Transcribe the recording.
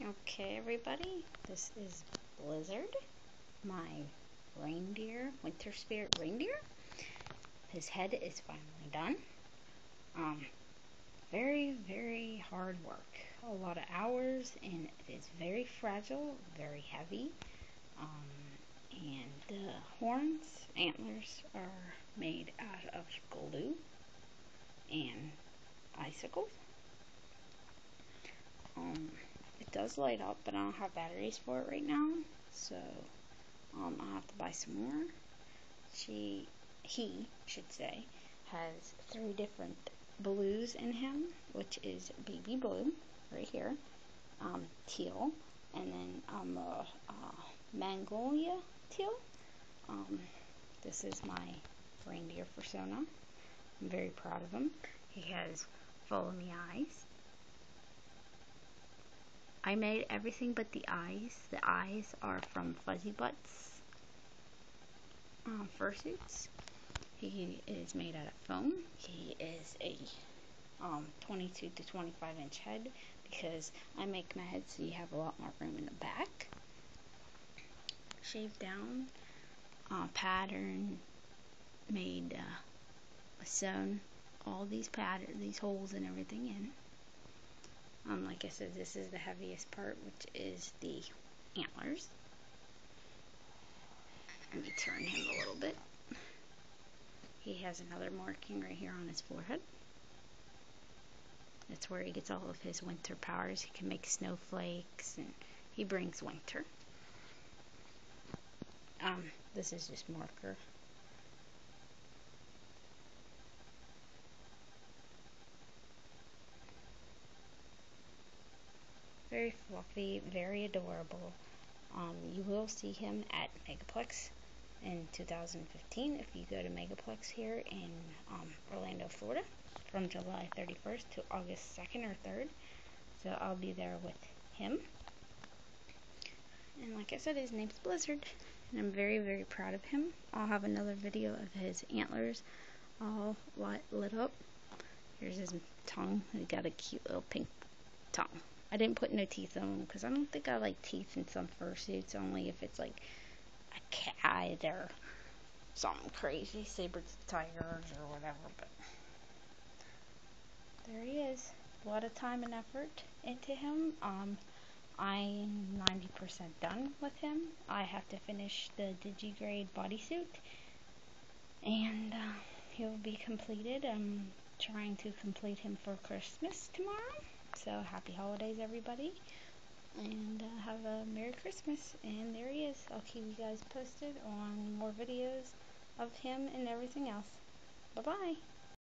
Okay, everybody, this is Blizzard, my reindeer, winter spirit reindeer. His head is finally done. Very hard work. A lot of hours, and it is very fragile, very heavy. And the antlers are made out of glue and icicles. It does light up, but I don't have batteries for it right now, so I'll have to buy some more. He should say, has 3 different blues in him, which is baby blue, right here, teal, and then magnolia teal. This is my reindeer fursona. I'm very proud of him. He has follow me eyes. I made everything but the eyes. The eyes are from Fuzzy Butt's fursuits. He is made out of foam. He is a 22 to 25 inch head because I make my head so you have a lot more room in the back. Shaved down, pattern made, sewn all these holes and everything in. Like I said, this is the heaviest part, which is the antlers. Let me turn him a little bit. He has another marking right here on his forehead. That's where he gets all of his winter powers. He can make snowflakes, and he brings winter. This is just marker. Very fluffy, very adorable. You will see him at Megaplex in 2015 if you go to Megaplex here in Orlando, Florida, from July 31st to August 2nd or 3rd. So I'll be there with him. And like I said, his name's Blizzard, and I'm very proud of him. I'll have another video of his antlers all lit up. Here's his tongue. He got a cute little pink tongue. I didn't put no teeth on him because I don't think I like teeth in some fursuits, only if it's like a cat or something crazy, saber tigers or whatever. But there he is. A lot of time and effort into him. I'm 90% done with him. I have to finish the digigrade bodysuit, and he'll be completed. I'm trying to complete him for Christmas tomorrow. So happy holidays, everybody, and have a Merry Christmas. And there he is. I'll keep you guys posted on more videos of him and everything else. Bye bye.